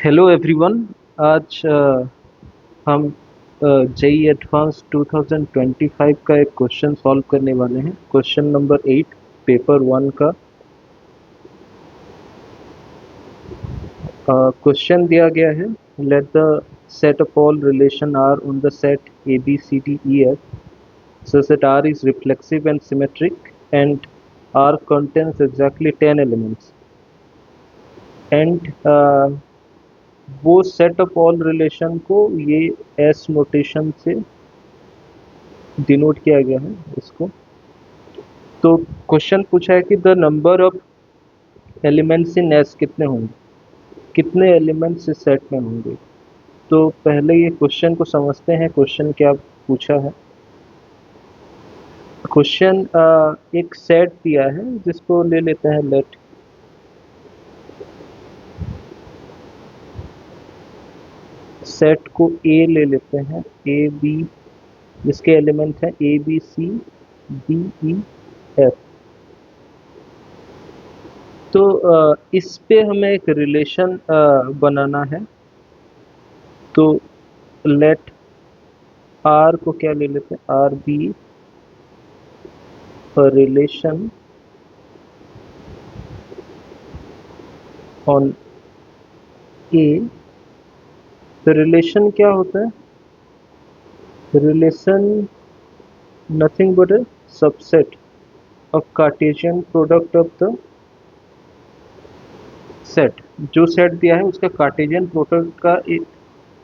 Hello everyone. आज हम JEE advance 2025 का एक क्वेश्चन सॉल्व करने वाले हैं। क्वेश्चन नंबर 8 पेपर 1 का। क्वेश्चन दिया गया है, let the set of all relation R on the set A B C D E F such that R is reflexive and symmetric and R contains exactly 10 elements and वो set of all relation को ये S notation से denote किया गया है इसको। तो question पूछा है कि the number of elements in S कितने होंगे, कितने एलिमेंट्स इस सेट में होंगे। तो पहले ये क्वेश्चन को समझते हैं, क्वेश्चन क्या पूछा है। क्वेश्चन एक सेट दिया है जिसको ले लेते हैं लेट सेट को ए ले लेते हैं, ए बी, जिसके एलिमेंट हैं A B C D E F. तो इस पे हमें एक रिलेशन बनाना है। तो लेट आर को क्या ले लेते हैं, आर बी रिलेशन ऑन ए। तो रिलेशन क्या होता है, relation nothing but A subset of Cartesian product of the set. जो सेट दिया है उसका कार्टेशियन प्रोडक्ट का एक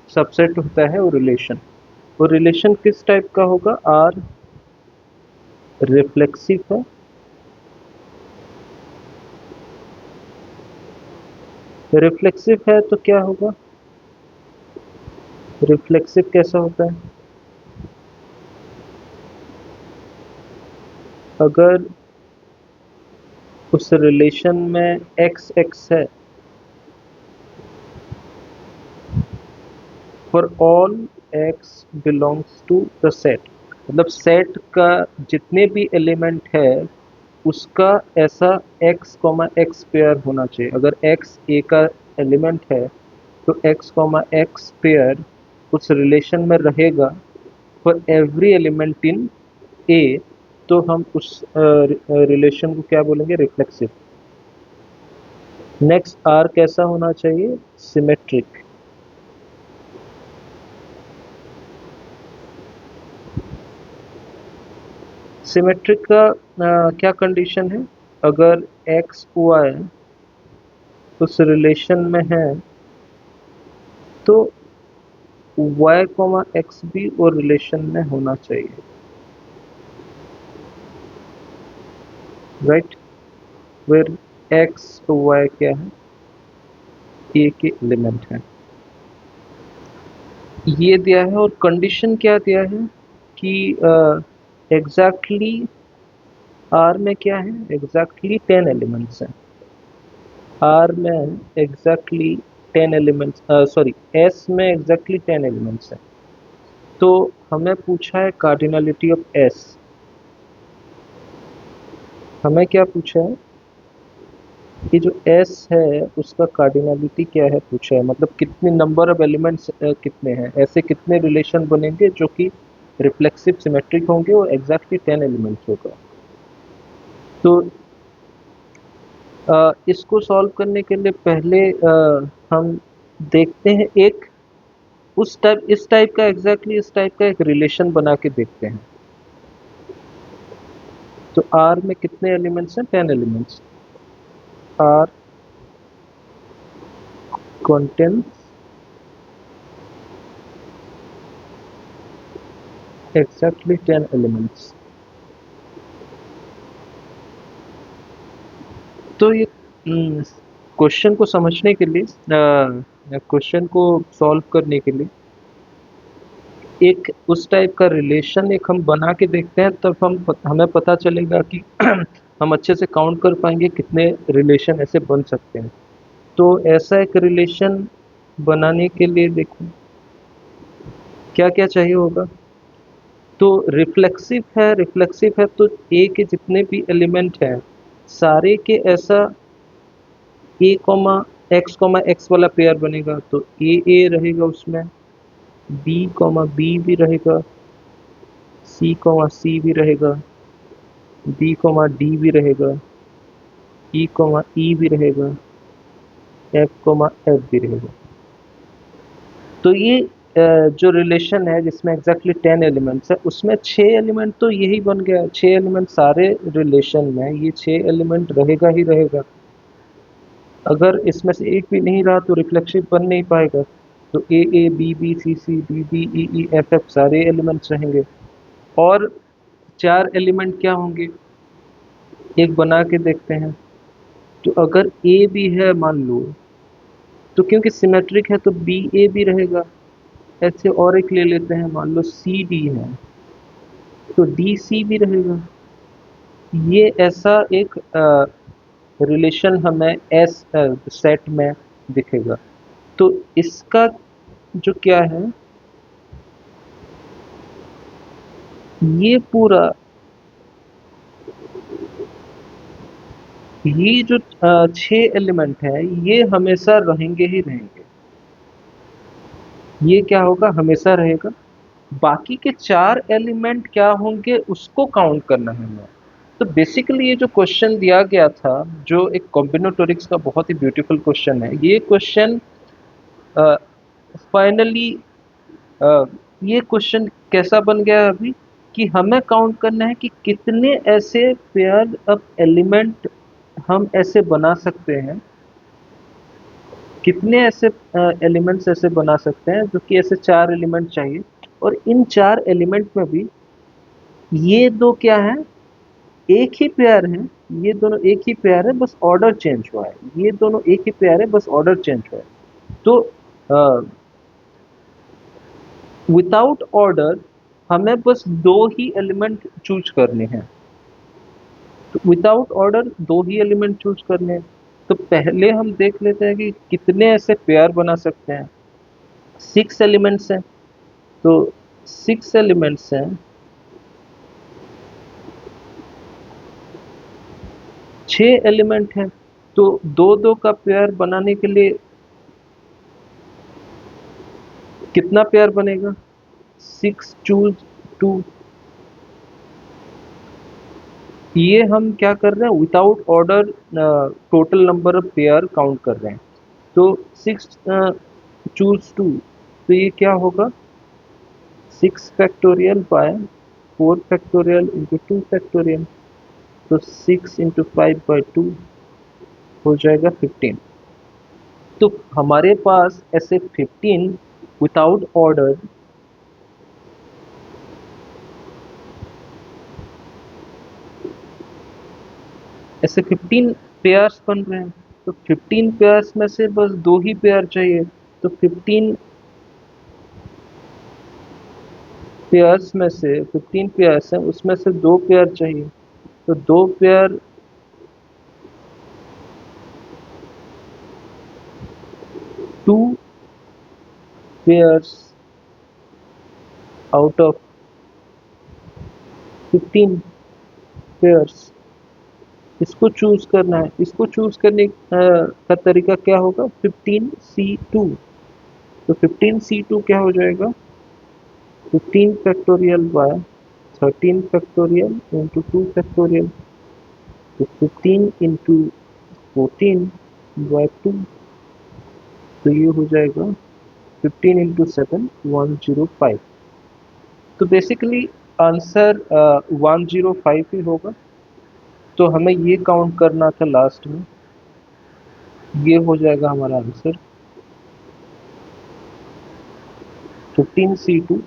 सबसेट होता है वो रिलेशन। वो रिलेशन किस टाइप का होगा, आर रिफ्लेक्सिव है, रिफ्लेक्सिव है तो क्या होगा, रिफ्लेक्सिव कैसा होता है, अगर उस रिलेशन में एक्स एक्स है for all X belongs to the set, मतलब सेट का जितने भी एलिमेंट है उसका ऐसा एक्स कॉमा एक्स पेयर होना चाहिए। अगर एक्स ए का एलिमेंट है तो एक्स कॉमा एक्स पेयर उस रिलेशन में रहेगा फॉर एवरी एलिमेंट इन ए। तो हम उस रिलेशन को क्या बोलेंगे, रिफ्लेक्सिव। नेक्स्ट आर कैसा होना चाहिए, सिमेट्रिक। सिमेट्रिक का क्या कंडीशन है, अगर एक्स वाई उस रिलेशन में है तो y कॉमा एक्स भी और रिलेशन में होना चाहिए, राइट। वेर एक्स वाई क्या है, ए के एलिमेंट है। ये दिया है और कंडीशन क्या दिया है कि एग्जैक्टली आर में क्या है, एग्जैक्टली 10 एलिमेंट्स हैं। आर में एग्जैक्टली 10 एलिमेंट्स, सॉरी एस में एग्जैक्टली 10 एलिमेंट्स हैं। तो हमें पूछा है कार्डिनलिटी ऑफ एस। हमें क्या पूछा है कि जो एस है उसका कार्डिनलिटी क्या है पूछा है, मतलब कितने नंबर ऑफ एलिमेंट्स कितने हैं, ऐसे कितने रिलेशन बनेंगे जो कि रिफ्लेक्सिव सिमेट्रिक होंगे और एग्जैक्टली 10 एलिमेंट्स होगा। तो इसको सॉल्व करने के लिए पहले हम देखते हैं एक उस टाइप इस टाइप का एग्जैक्टली इस टाइप का एक रिलेशन बना के देखते हैं। तो आर में कितने एलिमेंट्स हैं, 10 एलिमेंट्स। R contains exactly 10 elements। तो ये क्वेश्चन को समझने के लिए, क्वेश्चन को सॉल्व करने के लिए एक उस टाइप का रिलेशन एक हम बना के देखते हैं, तब हमें पता चलेगा कि हम अच्छे से काउंट कर पाएंगे कितने रिलेशन ऐसे बन सकते हैं। तो ऐसा एक रिलेशन बनाने के लिए देखो क्या क्या चाहिए होगा। तो रिफ्लेक्सिव है तो ए के जितने भी एलिमेंट हैं सारे के ऐसा ए कॉमा एक्स कॉमा एक्स वाला पेयर बनेगा तो ए रहेगा उसमें, बी कॉमा बी भी रहेगा, सी कॉमा सी भी रहेगा, बी कॉमा डी भी रहेगा, ई कॉमा ई भी रहेगा, एफ कॉमा एफ भी रहेगा। तो ये जो रिलेशन है जिसमें एग्जैक्टली 10 एलिमेंट्स है, उसमें 6 एलिमेंट तो यही बन गया, 6 एलिमेंट सारे रिलेशन में ये 6 एलिमेंट रहेगा ही रहेगा। अगर इसमें से एक भी नहीं रहा तो रिफ्लेक्सिव बन नहीं पाएगा। तो A B B C C D D E E F F सारे एलिमेंट्स रहेंगे। और 4 एलिमेंट क्या होंगे, एक बना के देखते हैं। तो अगर ए भी है मान लो, तो क्योंकि सिमेट्रिक है तो बी ए भी रहेगा। ऐसे और एक ले लेते हैं, मान लो सी डी है तो डी सी भी रहेगा। ये ऐसा एक रिलेशन हमें एस सेट में दिखेगा। तो इसका जो क्या है, ये पूरा ये जो 6 एलिमेंट है ये हमेशा रहेंगे ही रहेंगे। ये क्या होगा, हमेशा रहेगा। बाकी के 4 एलिमेंट क्या होंगे उसको काउंट करना है हमें। तो बेसिकली ये जो क्वेश्चन दिया गया था, जो एक कॉम्बिनेटोरिक्स का बहुत ही ब्यूटीफुल क्वेश्चन है, ये क्वेश्चन फाइनली ये क्वेश्चन कैसा बन गया है अभी, कि हमें काउंट करना है कि कितने ऐसे पेयर ऑफ एलिमेंट हम ऐसे बना सकते हैं, कितने ऐसे एलिमेंट्स ऐसे बना सकते हैं जो कि ऐसे 4 एलिमेंट चाहिए। और इन 4 एलिमेंट में भी ये दो क्या है, एक ही पेयर है। ये दोनों एक ही पेयर है, बस ऑर्डर चेंज हुआ है। ये दोनों एक ही पेयर है, बस ऑर्डर चेंज हुआ है। तो विदाउट ऑर्डर हमें बस 2 ही एलिमेंट चूज करने हैं। तो विदाउट ऑर्डर 2 ही एलिमेंट चूज करने हैं। तो पहले हम देख लेते हैं कि कितने ऐसे पेयर बना सकते हैं। 6 एलिमेंट्स हैं, तो 6 एलिमेंट्स हैं, 6 एलिमेंट हैं। तो दो दो का पेयर बनाने के लिए कितना पेयर बनेगा, 6 चूज 2। ये हम क्या कर रहे हैं, without order total number of pair count कर रहे हैं। तो 6 चूज 2, तो ये क्या होगा, 6 factorial by 4 factorial into 2 factorial. तो 6 इंटू 5/2 हो जाएगा 15। तो हमारे पास ऐसे 15 विदाउट ऑर्डर ऐसे 15 पेयर्स बन रहे हैं। तो 15 पेयर्स में से बस 2 ही पेयर चाहिए। तो 15 पेयर्स में से 15 पेयर्स हैं, उसमें से 2 पेयर चाहिए। तो 2 pair 2 pairs out of 15 pairs, इसको चूज करना है। इसको चूज करने का तरीका क्या होगा, 15C2। तो 15C2 क्या हो जाएगा, 15 factorial by 13 factorial into 2 factorial. तो 15 इंटू 14 बाय 2, तो ये हो जाएगा 15 इंटू 7 105। तो बेसिकली आंसर 105 ही होगा। तो हमें ये काउंट करना था लास्ट में, ये हो जाएगा हमारा आंसर 15C2।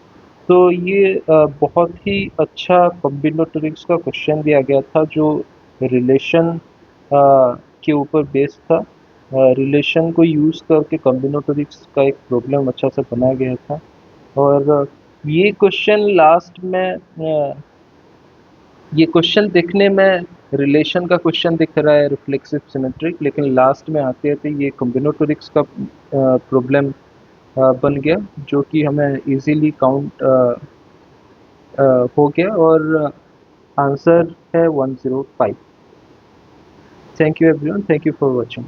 तो ये बहुत ही अच्छा कॉम्बिनेटोरिक्स का क्वेश्चन दिया गया था, जो रिलेशन के ऊपर बेस्ड था। रिलेशन को यूज़ करके कॉम्बिनेटोरिक्स का एक प्रॉब्लम अच्छा सा बनाया गया था। और ये क्वेश्चन लास्ट में ये क्वेश्चन देखने में रिलेशन का क्वेश्चन दिख रहा है, रिफ्लेक्सिव सिमेट्रिक, लेकिन लास्ट में आते आते ये कॉम्बिनेटोरिक्स का प्रॉब्लम बन गया, जो कि हमें इजीली काउंट हो गया। और आंसर है 105। Thank you everyone, thank you for watching.